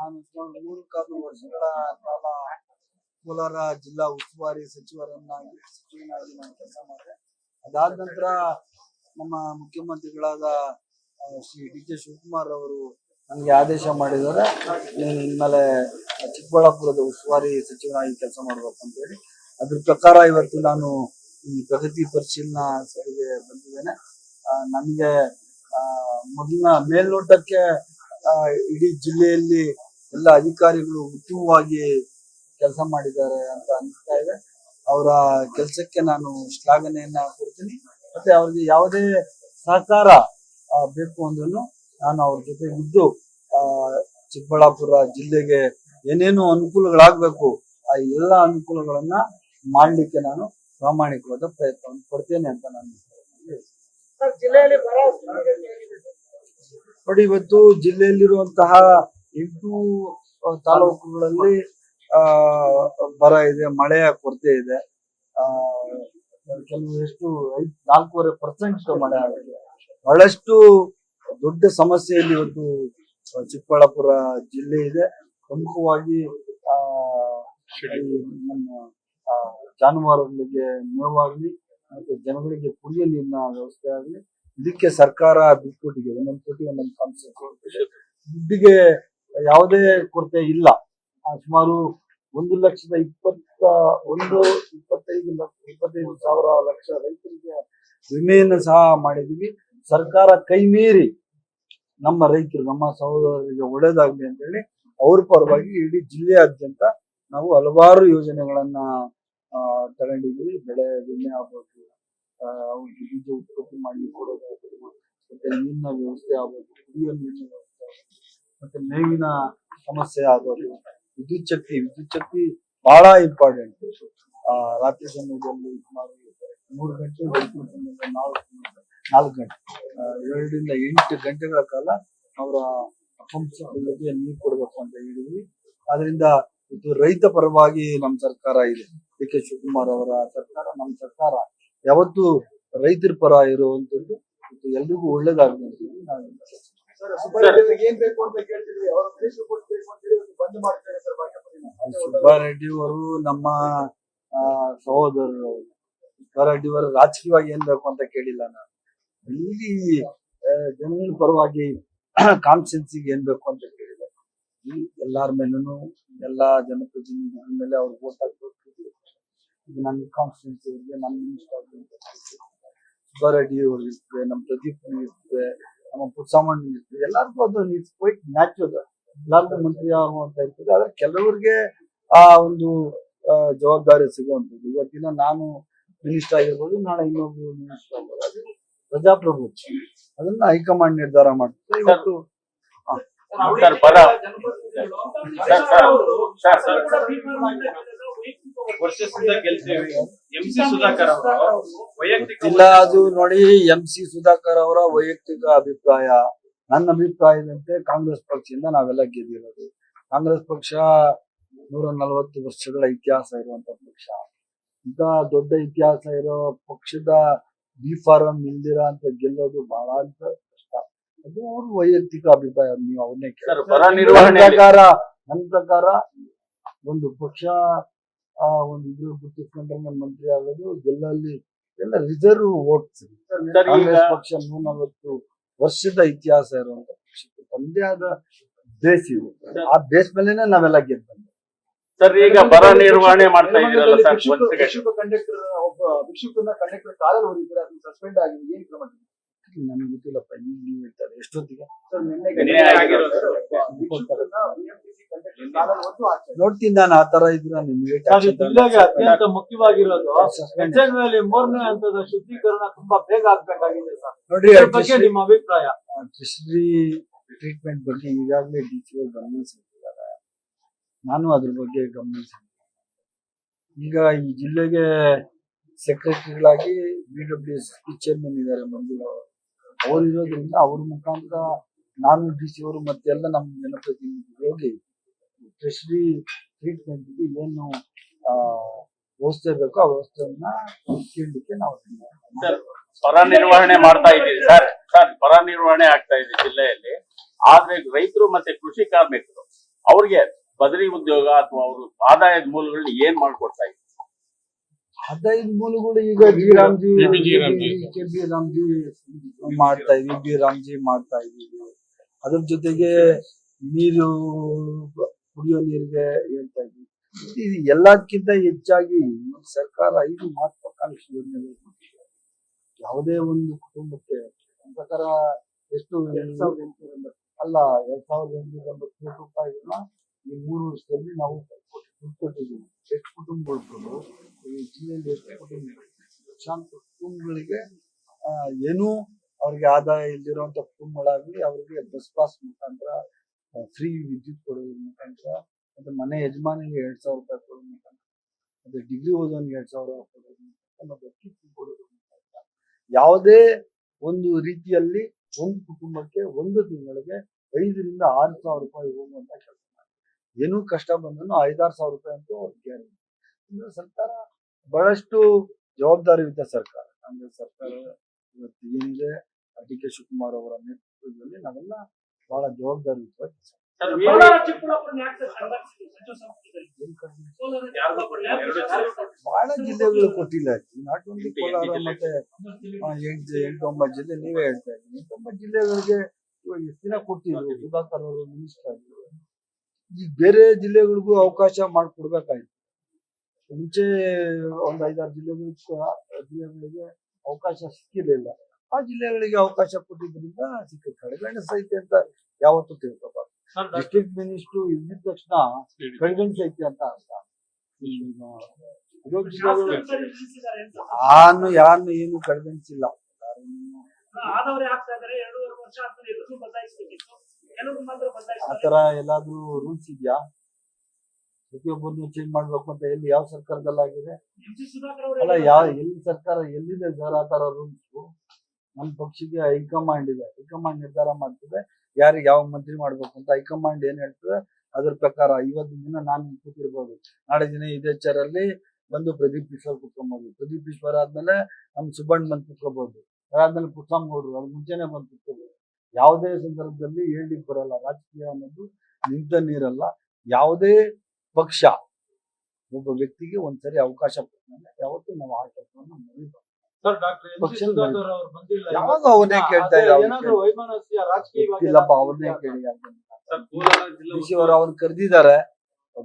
ನಾನು ಸುಮಾರು 3 ವರ್ಷಗಳ ಕಾಲ ಕೋಲಾರ ಜಿಲ್ಲಾ ಉಸ್ತುವಾರಿ ಸಚಿವನಾಗಿ ನಾನು ಕೆಲಸ ಮಾಡಿದೆ. ಅದಾದ ನಂತರ ನಮ್ಮ ಮುಖ್ಯಮಂತ್ರಿಗಳಾದ ಶ್ರೀ ಡಿ ಕೆ ಶಿವಕುಮಾರ್ ಅವರು ನನಗೆ ಆದೇಶ ಮಾಡಿದ್ದಾರೆ, ನೀನು ಇನ್ಮೇಲೆ ಚಿಕ್ಕಬಳ್ಳಾಪುರದ ಉಸ್ತುವಾರಿ ಸಚಿವನಾಗಿ ಕೆಲಸ ಮಾಡಬೇಕು ಅಂತ ಹೇಳಿ. ಅದ್ರ ಪ್ರಕಾರ ಇವತ್ತು ನಾನು ಈ ಪ್ರಗತಿ ಪರಿಶೀಲನಾ ಸಭೆಗೆ ಬಂದಿದ್ದೇನೆ. ನನಗೆ ಮೊದಲಿನ ಮೇಲ್ನೋಟಕ್ಕೆ ಇಡೀ ಜಿಲ್ಲೆಯಲ್ಲಿ ಎಲ್ಲ ಅಧಿಕಾರಿಗಳು ಉತ್ತಮವಾಗಿ ಕೆಲಸ ಮಾಡಿದ್ದಾರೆ ಅಂತ ಅನಿಸ್ತಾ ಇದೆ. ಅವರ ಕೆಲಸಕ್ಕೆ ನಾನು ಶ್ಲಾಘನೆಯನ್ನ ಕೊಡ್ತೀನಿ. ಮತ್ತೆ ಅವ್ರಿಗೆ ಯಾವುದೇ ಸಹಕಾರ ಬೇಕು ಅಂದ್ರೂ ನಾನು ಅವ್ರ ಜೊತೆ ಇದ್ದು ಚಿಕ್ಕಬಳ್ಳಾಪುರ ಜಿಲ್ಲೆಗೆ ಏನೇನು ಅನುಕೂಲಗಳಾಗಬೇಕು ಆ ಎಲ್ಲ ಅನುಕೂಲಗಳನ್ನ ಮಾಡ್ಲಿಕ್ಕೆ ನಾನು ಪ್ರಾಮಾಣಿಕವಾದ ಪ್ರಯತ್ನವನ್ನು ಕೊಡ್ತೇನೆ ಅಂತ ನಾನು ನೋಡಿ. ಇವತ್ತು ಜಿಲ್ಲೆಯಲ್ಲಿರುವಂತಹ 8 ತಾಲೂಕುಗಳಲ್ಲಿ ಬರ ಇದೆ, ಮಳೆಯ ಕೊರತೆ ಇದೆ. ಕೆಲವಷ್ಟು 4.5% ಮಳೆ ಆಗಿದೆ. ಬಹಳಷ್ಟು ದೊಡ್ಡ ಸಮಸ್ಯೆಯಲ್ಲಿ ಇವತ್ತು ಚಿಕ್ಕಬಳ್ಳಾಪುರ ಜಿಲ್ಲೆ ಇದೆ. ಪ್ರಮುಖವಾಗಿ ನಮ್ಮ ಜಾನುವಾರುಗಳಿಗೆ ಮೇವಾಗ್ಲಿ ಮತ್ತೆ ಜನಗಳಿಗೆ ಕುಡಿಯೋ ನೀರಿನ ವ್ಯವಸ್ಥೆ ಆಗಲಿ, ಇದಕ್ಕೆ ಸರ್ಕಾರ ದುಡ್ಡು ಕೊಟ್ಟಿದೆ. 1 ಕೋಟಿ 1 ಕಾನ್ಸೆಪ್ಟ್ ದುಡ್ಡಿಗೆ ಯಾವುದೇ ಕೊರತೆ ಇಲ್ಲ. ಸುಮಾರು 1,25,00,000 ರೈತರಿಗೆ ವಿಮೆಯನ್ನು ಸಹ ಮಾಡಿದೀವಿ. ಸರ್ಕಾರ ಕೈ ಮೀರಿ ನಮ್ಮ ರೈತರು, ನಮ್ಮ ಸಹೋದರರಿಗೆ ಒಳ್ಳೇದಾಗ್ಲಿ ಅಂತ ಹೇಳಿ ಅವ್ರ ಪರವಾಗಿ ಇಡೀ ಜಿಲ್ಲೆಯಾದ್ಯಂತ ನಾವು ಹಲವಾರು ಯೋಜನೆಗಳನ್ನ ತಗೊಂಡಿದ್ದೀವಿ. ಬೆಳೆ ವಿಮೆ ಆಗ್ಬೋದು, ಅವ್ರಿಗೆ ಬೀಜ ಉತ್ಪತ್ತಿ ಮಾಡ್ಲಿಕ್ಕೆ ಕೊಡೋದಾಗ್ಬೋದು, ಮತ್ತೆ ನೀರಿನ ವ್ಯವಸ್ಥೆ ಆಗ್ಬೋದು, ಕುಡಿಯೋ ನೀರಿನ ವ್ಯವಸ್ಥೆ ಆಗ್ಬೋದು, ಮತ್ತೆ ಮೇವಿನ ಸಮಸ್ಯೆ ಆಗ್ಬೋದು, ವಿದ್ಯುತ್ ಶಕ್ತಿ ಬಹಳ ಇಂಪಾರ್ಟೆಂಟ್. ರಾತ್ರಿ ಸಮಯದಲ್ಲಿ ಸುಮಾರು 3 ಗಂಟೆ, 4 ಗಂಟೆ 7ರಿಂದ 8 ಗಂಟೆಗಳ ಕಾಲ ಅವರ ಪಂಪ್ಸೆಟ್ಗಳಿಗೆ ನೀರು ಕೊಡಬೇಕು ಅಂತ ಹೇಳಿದ್ವಿ. ಆದ್ರಿಂದ ಇದು ರೈತ ಪರವಾಗಿ ನಮ್ಮ ಸರ್ಕಾರ ಇದೆ. ಡಿ ಕೆ ಶಿವಕುಮಾರ್ ಅವರ ಸರ್ಕಾರ, ನಮ್ಮ ಸರ್ಕಾರ ಯಾವತ್ತು ರೈತರ ಪರ ಇರುವಂತದ್ದು. ಎಲ್ರಿಗೂ ಒಳ್ಳೇದಾಗಲಿ ಅಂತ ನಾನು ಸುಬ್ಬಾರೆಡ್ಡಿ ಅವರು ನಮ್ಮ ಸಹೋದರರು. ಸುಬ್ಬಾರೆಡ್ಡಿ ಅವರು ರಾಜಕೀಯವಾಗಿ ಏನ್ ಬೇಕು ಅಂತ ಕೇಳಿಲ್ಲ ನಾನು. ಇಲ್ಲಿ ಜನಗಳ ಪರವಾಗಿ ಕಾನ್ಸ್ಟಿಟ್ಯೂನ್ಸಿಗೆ ಏನ್ ಬೇಕು ಅಂತ ಕೇಳಿದೆ. ಎಲ್ಲಾರ ಮೇಲೂ, ಎಲ್ಲಾ ಜನಪ್ರತಿನಿಧಿಗಳ ಮೇಲೆ ಅವ್ರು ವೋಟ್ ಹಾಕ್ಬೇಕು. ಇದು ನನ್ನ ಕಾನ್ಸ್ಟಿಟ್ಯೂನ್ಸಿ ಇರ್ತದೆ, ನಮ್ಮ ಮಿನಿಸ್ಟರ್ ಸುಬ್ಬಾರೆಡ್ಡಿ ಅವ್ರು ಇರ್ತದೆ, ನಮ್ಮ ಪ್ರದೀಪ್ ಇರ್ತದೆ, ನಮ್ಮ ಪುಟ್ಸಾಮಣ್ಣ ಇರ್ತದೆ. ಎಲ್ಲರಿಗೂ ಅದು ಇಟ್ಸ್ ಕ್ವೈಟ್ ನ್ಯಾಚುರಲ್. ಎಲ್ಲರಿಗೂ ಮಂತ್ರಿ ಆಗುವಂತ ಇರ್ತದೆ. ಆದ್ರೆ ಕೆಲವರಿಗೆ ಆ ಒಂದು ಜವಾಬ್ದಾರಿ ಸಿಗುವಂಥದ್ದು. ಇವತ್ತಿನ ನಾನು ಮಿನಿಸ್ಟರ್ ಆಗಿರ್ಬೋದು, ನಾಳೆ ಇನ್ನೊಬ್ರು ಮಿನಿಸ್ಟರ್ ಆಗ್ಬೋದು. ಅದು ಪ್ರಜಾಪ್ರಭುತ್ವ, ಅದನ್ನ ಹೈಕಮಾಂಡ್ ನಿರ್ಧಾರ ಮಾಡ್ತದೆ. ಇವತ್ತು ಇಲ್ಲ, ಅದು ನೋಡಿ, MC ಸುಧಾಕರ್ ಅವರ ವೈಯಕ್ತಿಕ ಅಭಿಪ್ರಾಯ. ನನ್ನ ಅಭಿಪ್ರಾಯದಂತೆ ಕಾಂಗ್ರೆಸ್ ಪಕ್ಷದಿಂದ ನಾವೆಲ್ಲ ಗೆದ್ದಿರೋದು. ಕಾಂಗ್ರೆಸ್ ಪಕ್ಷ 140 ವರ್ಷಗಳ ಇತಿಹಾಸ ಇರುವಂತ ಪಕ್ಷ. ಇಂತ ದೊಡ್ಡ ಇತಿಹಾಸ ಇರೋ ಪಕ್ಷದ B.Pharm ಇಲ್ದಿರ ಅಂತ ಗೆಲ್ಲೋದು ಬಹಳ ಅಂತ ಕಷ್ಟ. ಅದು ಅವ್ರ ವೈಯಕ್ತಿಕ ಅಭಿಪ್ರಾಯ. ನೀವು ಅವ್ರನ್ನೇ ನನ್ನ ಪ್ರಕಾರ ಒಂದು ಪಕ್ಷ ಒಂದು ಇದ್ರ ಗುರುತಿಸ್ಕೊಂಡ್ರೆ ಮಂತ್ರಿ ಆಗೋದು, ಗೆಲ್ಲಲ್ಲಿ ಎಲ್ಲ ರಿಸರ್ವ್ ವೋಟ್ಸ್. ಕಾಂಗ್ರೆಸ್ ಪಕ್ಷ 140 ವರ್ಷದ ಇತಿಹಾಸ ಇರುವಂತ ಪಕ್ಷಕ್ಕೆ ತಂದೆ ಆದ ಬೇಸ್ ಇದೆ. ಆ ಬೇಸ್ ಮೇಲೆನೆ ನಾವೆಲ್ಲ ಗೆದ್ದು ಬಂದ್ವಿ. ಸರ್, ಈಗ ಬರ ನಿರ್ವಹಣೆ ಮಾಡ್ತಾ ಇದ್ದೀರಲ್ಲ ಸರ್, ಭಿಕ್ಷುಕನ ಕಂಡಕ್ಟರ್ ಕಾಲಲ್ಲಿ ಹೊಡಿತಾರೆ, ಅದನ್ನ ಸಸ್ಪೆಂಡ್ ಆಗಿದೆ. ಏನ್ ಕ್ರಮ? ನನಗೆ ಗೊತ್ತಿಲ್ಲಪ್ಪ. ಈಗ ನೀವು ಹೇಳ್ತಾರೆ ಎಷ್ಟೊತ್ತಿಗೆ ನೋಡ್ತೀನಿ ನಾನು. ಆ ತರ ಇದ್ರೆ ನಿಮ್ಗೆ ಅತ್ಯಂತ ಮುಖ್ಯವಾಗಿರೋದು ಮೂರನೇ ಹಂತದ ಶುದ್ಧೀಕರಣ ತುಂಬಾ ಬೇಗ ಆಗ್ಬೇಕಾಗಿದೆ ಸರ್. ನೋಡ್ರಿ, ನಿಮ್ಮ ಅಭಿಪ್ರಾಯ? ಟ್ರಿಷರಿ ಟ್ರೀಟ್ಮೆಂಟ್ ಬಗ್ಗೆ ಈಗಾಗಲೇ DC ಗಮನಿಸಿದ್ದಾರೆ. ನಾನು ಅದ್ರ ಬಗ್ಗೆ ಗಮನಿಸಿದ್ದೆ. ಈಗ ಈ ಜಿಲ್ಲೆಗೆ ಸೆಕ್ರೆಟರಿಗಳಾಗಿ BWS ಚೇರ್ಮನ್ ಇದ್ದಾರೆ ಮಂಜುಳಾ. ಅವ್ರು ಇರೋದ್ರಿಂದ ಅವ್ರ ಮುಖಾಂತರ ನಾನು DC ಅವರು ಮತ್ತೆಲ್ಲ ನಮ್ಮ ಜನಪ್ರತಿನಿಧಿಗಳು ಹೋಗಿ ಟ್ರೆಷರಿ ಟ್ರೀಟ್ಮೆಂಟ್ ಏನು ವ್ಯವಸ್ಥೆ ಬೇಕೋ ಆ ವ್ಯವಸ್ಥೆಯನ್ನ ಕೇಳಲಿಕ್ಕೆ ನಾವು ಬರ ನಿರ್ವಹಣೆ ಮಾಡ್ತಾ ಇದ್ದೀವಿ ಸರ್. ಬರ ನಿರ್ವಹಣೆ ಆಗ್ತಾ ಇದೆ ಜಿಲ್ಲೆಯಲ್ಲಿ. ಆದ್ರೆ ರೈತರು ಮತ್ತೆ ಕೃಷಿ ಕಾರ್ಮಿಕರು ಅವ್ರಿಗೆ ಬದಲಿ ಉದ್ಯೋಗ ಅಥವಾ ಅವರು ಆದಾಯದ ಮೂಲಗಳನ್ನ ಏನ್ ಮಾಡ್ಕೊಡ್ತಾ ಇದ್ರು? ಹದಿನೈದು ಮೂಲಗಳು ಈಗ ರಾಮ್ಜಿ ಮಾಡ್ತಾ ಇದೀವಿ, ಬಿ ರಾಮ್ಜಿ ಮಾಡ್ತಾ ಇದೀವಿ. ಅದ್ರ ಜೊತೆಗೆ ನೀರು, ಕುಡಿಯೋ ನೀರಿಗೆ ಹೇಳ್ತಾ ಇದೀವಿ. ಇದು ಎಲ್ಲದಕ್ಕಿಂತ ಹೆಚ್ಚಾಗಿ ಸರ್ಕಾರ 5 ಮಹತ್ವಾಕಾಂಕ್ಷಿ ಯೋಜನೆಗಳು ಕೊಟ್ಟಿದೆ. ಯಾವುದೇ ಒಂದು ಕುಟುಂಬಕ್ಕೆ ನನ್ನ ಪ್ರಕಾರ ಎಷ್ಟು 2,880 ಅಲ್ಲ 2,880 ಕೋಟಿ ರೂಪಾಯಿಗಳನ್ನ ಈ 3 ವರ್ಷದಲ್ಲಿ ನಾವು ಕೊಟ್ಟಿದ್ದೀವಿ. ಎಷ್ಟು ಕುಟುಂಬಗಳು ಈ ಜಿಲ್ಲೆಯಲ್ಲಿ ಎಷ್ಟು ಕುಟುಂಬಗಳು, ಲಕ್ಷಾಂತರ ಕುಟುಂಬಗಳಿಗೆ ಏನೂ ಅವ್ರಿಗೆ ಆದಾಯ ಇಲ್ದಿರುವಂತ ಕುಟುಂಬಗಳಾಗ್ಲಿ ಅವ್ರಿಗೆ ಬಸ್ ಪಾಸ್ ಮುಖಾಂತರ ಫ್ರೀ ವಿದ್ಯುತ್ ಕೊಡೋದ್ರ ಮುಖಾಂತರ, ಮತ್ತೆ ಮನೆ ಯಜಮಾನಿಗೆ 2,000 ರೂಪಾಯಿ ಕೊಡೋದ್ರ ಮುಖಾಂತರ, ಮತ್ತೆ ಡಿಗ್ರಿ ಓದೋನ್ಗೆ 2,000 ಕೊಡೋದ್ರ ಮುಖಾಂತರ, ಮತ್ತೆ ಕಿಟ್ ಕೊಡೋದ್ರ ಮುಖಾಂತರ ಯಾವುದೇ ಒಂದು ರೀತಿಯಲ್ಲಿ ಒಂದು ಕುಟುಂಬಕ್ಕೆ ಒಂದು ತಿಂಗಳಿಗೆ 5,000 ರಿಂದ 6,000 ರೂಪಾಯಿ ಹೋಗುವಂತ ಕೆಲಸ ಮಾಡಿ, ಏನೂ ಕಷ್ಟ ಬಂದ್ರು 5,000-6,000 ರೂಪಾಯಿ ಅಂತೂ ಅವ್ರಿಗೆ ಗ್ಯಾರಂಟಿ. ಇದು ಸರ್ಕಾರ ಬಹಳಷ್ಟು ಜವಾಬ್ದಾರಿಯುತ ಸರ್ಕಾರ. ಕಾಂಗ್ರೆಸ್ ಸರ್ಕಾರ ಇವತ್ತು ಏನಿದೆ, ಡಿ.ಕೆ. ಶಿವಕುಮಾರ್ ಅವರ ನೇತೃತ್ವದಲ್ಲಿ ನಾವೆಲ್ಲ ಬಹಳ ಜವಾಬ್ದಾರಿಯುತವಾಗಿ ಬಹಳ ಜಿಲ್ಲೆಗಳು ಕೊಟ್ಟಿಲ್ಲ. ನಾಟ್ ಓನ್ಲಿ ಕೋಲಾರ, ಮತ್ತೆ 8-9 ಜಿಲ್ಲೆ ನೀವೇ ಹೇಳ್ತಾ ಇದ್ದೀವಿ. 8-9 ಜಿಲ್ಲೆಗಳಿಗೆ ಇವಾಗ ಎಷ್ಟು ದಿನ ಕೊಟ್ಟಿದ್ರು ಸುಧಾಕರ್ ಅವರು ಮಿನಿಸ್ಟರ್ ಆಗಿದ್ರು. ಈಗ ಬೇರೆ ಜಿಲ್ಲೆಗಳಿಗೂ ಅವಕಾಶ ಮಾಡಿಕೊಡ್ಬೇಕಾಯ್ತು. ಮುಂಚೆ ಒಂದು 5-6 ಜಿಲ್ಲೆಗಳಿಗೆ ಅವಕಾಶ ಸಿಕ್ಕಿರಲಿಲ್ಲ. ಆ ಜಿಲ್ಲೆಗಳಿಗೆ ಅವಕಾಶ ಕೊಟ್ಟಿದ್ರಿಂದ ಸಿಕ್ಕ ಕಡೆಗಣಿಸೈತೆ ಅಂತ ಯಾವತ್ತೂ ತಿಳ್ಕೊಬಾರ್ದು. ಡಿಸ್ಟ್ರಿಕ್ಟ್ ಮಿನಿಸ್ಟ್ರು ಇದ್ದಿದ ತಕ್ಷಣ ಕಡೆಗಣಿಸೈತೆ ಅಂತ ಅರ್ಥ. ಯಾರನ್ನು ಏನು ಕಡೆಗಣಿಸಿಲ್ಲ. ಆತರ ಎಲ್ಲಾದ್ರೂ ರೂಲ್ಸ್ ಇದೆಯಾ? ಪ್ರತಿಯೊಬ್ಬರನ್ನು ಚೇಂಜ್ ಮಾಡ್ಬೇಕು ಅಂತ ಎಲ್ಲಿ ಯಾವ ಸರ್ಕಾರದಲ್ಲಾಗಿದೆ? ಅಲ್ಲ, ಎಲ್ಲಿ ಸರ್ಕಾರ ಎಲ್ಲಿದೆ ಸರ್ ಆ ತರ ರೂಲ್ಸ್? ನಮ್ಮ ಪಕ್ಷಕ್ಕೆ ಹೈಕಮಾಂಡ್ ಇದೆ, ಹೈಕಮಾಂಡ್ ನಿರ್ಧಾರ ಮಾಡ್ತದೆ ಯಾರಿಗೆ ಯಾವ ಮಂತ್ರಿ ಮಾಡ್ಬೇಕು ಅಂತ. ಹೈಕಮಾಂಡ್ ಏನ್ ಹೇಳ್ತದೆ ಅದ್ರ ಪ್ರಕಾರ ಇವತ್ತು ದಿನ ನಾನು ಕೂತಿರ್ಬೋದು, ನಾಳೆ ದಿನ ಇದೇ ಚೇರಲ್ಲಿ ಬಂದು ಪ್ರದೀಪ್ ಈಶ್ವರ್ ಕುತ್ಕೊಬಹುದು. ಪ್ರದೀಪ್ ಈಶ್ವರ್ ಆದ್ಮೇಲೆ ನಮ್ ಸುಬ್ಬಣ್ಣ ಬಂದು ಕುತ್ಕೋಬಹುದು. ಅದಾದ್ಮೇಲೆ ಪುಟ್ಟಸ್ವಾಮಿಗೌಡ್ರು ಅದ್ರ ಮುಂಚೆನೆ ಬಂದು ಕುತ್ಕೋಬಹುದು. ಯಾವುದೇ ಸಂದರ್ಭದಲ್ಲಿ ಹೇಳ್ಲಿಕ್ಕೆ ಬರಲ್ಲ. ರಾಜಕೀಯ ಅನ್ನೋದು ನಿಂತ ನೀರಲ್ಲ. ಯಾವುದೇ ಪಕ್ಷ ಒಬ್ಬ ವ್ಯಕ್ತಿಗೆ ಒಂದ್ಸರಿ ಅವಕಾಶ ಕೊಟ್ಟಾಗ ಯಾವತ್ತೂ ನಾವು ಆ ಕೆಲಸವನ್ನು ಮರಿಬಾರ್ದು. ಯಾವಾಗ ಅವನ್ನೇ ಕೇಳ್ತಾ ಇಲ್ಲಪ್ಪ, ಅವ್ರನ್ನೇ ಕೇಳಿ. ಡಿಸಿ ಅವರು ಅವ್ರು ಕರೆದಿದ್ದಾರೆ,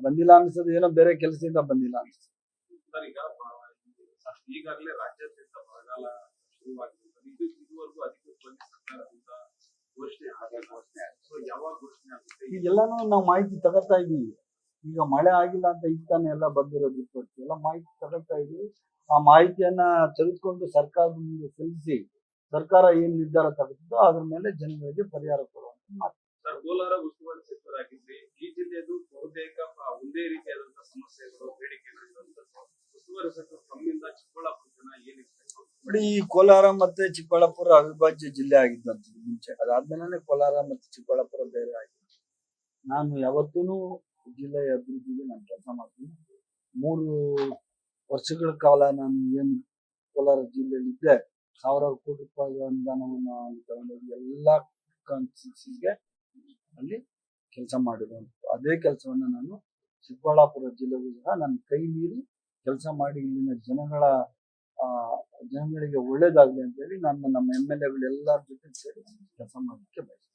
ಬಂದಿಲ್ಲ ಅನ್ಸೋದು ಏನೋ ಬೇರೆ ಕೆಲಸದಿಂದ ಬಂದಿಲ್ಲ ಅನ್ಸುತ್ತೆ. ಈಗಾಗಲೇ ರಾಜ್ಯಾದ್ಯಂತ ಬರಗಾಲ ಶುರುವಾಗಿದ್ದು ಇದುವರೆಗೂ ಅಧಿಕೃತವಾಗಿ ಸರ್ಕಾರದಿಂದ ಘೋಷಣೆ ಯಾವಾಗ ಘೋಷಣೆ ಆಗುತ್ತೆ? ಈಗೆಲ್ಲಾನು ನಾವು ಮಾಹಿತಿ ತಗೋತಾ ಇದೀವಿ. ಈಗ ಮಳೆ ಆಗಿಲ್ಲ ಅಂತ ಈಗ ತಾನೇ ಎಲ್ಲ ಬಂದಿರೋದು ರಿಪೋರ್ಟ್ ಎಲ್ಲ ಮಾಹಿತಿ ತಗೋತಾ ಇದೀವಿ. ಆ ಮಾಹಿತಿಯನ್ನ ತೆಗೆದುಕೊಂಡು ಸರ್ಕಾರದ ಮುಂದೆ ಸಲ್ಲಿಸಿ ಸರ್ಕಾರ ಏನ್ ನಿರ್ಧಾರ ತಗೋತಿದ್ದೋ ಅದ್ರ ಮೇಲೆ ಜನಗಳಿಗೆ ಪರಿಹಾರ ಕೊಡುವಂತ ಮಾತು. ಸರ್, ಕೋಲಾರ ಉಸ್ತುವಾರಿ ಸಚಿವರಾಗಿದ್ರಿ. ಈ ಜಿಲ್ಲೆಯದು ಬಹುತೇಕ ಒಂದೇ ರೀತಿಯಾದಂತಹ ಸಮಸ್ಯೆಗಳು, ಬೇಡಿಕೆಗಳು ಇರುವಂತದ್ದು. ಉಸ್ತುವಾರಿ ಸಚಿವರು ತಮ್ಮಿಂದ ಚಿಕ್ಕಬಳ್ಳಾಪುರ ಜನ ಏನಿದೆ ನೋಡಿ, ಈ ಕೋಲಾರ ಮತ್ತೆ ಚಿಕ್ಕಬಳ್ಳಾಪುರ ಅವಿಭಾಜ್ಯ ಜಿಲ್ಲೆ ಆಗಿದ್ದಂಥದ್ದು ಮುಂಚೆ. ಅದಾದ್ಮೇಲೆ ಕೋಲಾರ ಮತ್ತೆ ಚಿಕ್ಕಬಳ್ಳಾಪುರ ಬೇರೆ ಆಗಿದೆ. ನಾನು ಯಾವತ್ತೂ ಜಿಲ್ಲೆಯ ಅಭಿವೃದ್ಧಿಗೆ ನಾನು ಕೆಲಸ ಮಾಡ್ತೀನಿ. 3 ವರ್ಷಗಳ ಕಾಲ ನಾನು ಏನು ಕೋಲಾರ ಜಿಲ್ಲೆಯಲ್ಲಿ ಇದ್ದೆ, 1,000 ಕೋಟಿ ರೂಪಾಯಿಗಳ ಅನುದಾನವನ್ನು ತಗೊಂಡೋಗಿ ಎಲ್ಲಾ ಕಾನ್ಸ್ಟಿಟ್ಯೂನ್ಸಿಗೆ ಅಲ್ಲಿ ಕೆಲಸ ಮಾಡಿರುವಂಥದ್ದು. ಅದೇ ಕೆಲಸವನ್ನ ನಾನು ಚಿಕ್ಕಬಳ್ಳಾಪುರ ಜಿಲ್ಲೆಗೂ ಸಹ ನನ್ನ ಕೈ ಮೀರಿ ಕೆಲಸ ಮಾಡಿ ಇಲ್ಲಿನ ಜನಗಳಿಗೆ ಒಳ್ಳೇದಾಗ್ಲಿ ಅಂತ ಹೇಳಿ ನಾನು ನಮ್ಮ MLA ಗಳು ಎಲ್ಲರ ಜೊತೆ ಸೇರಿ ಕೆಲಸ ಮಾಡಲಿಕ್ಕೆ ಬಯಸ್ತೀನಿ.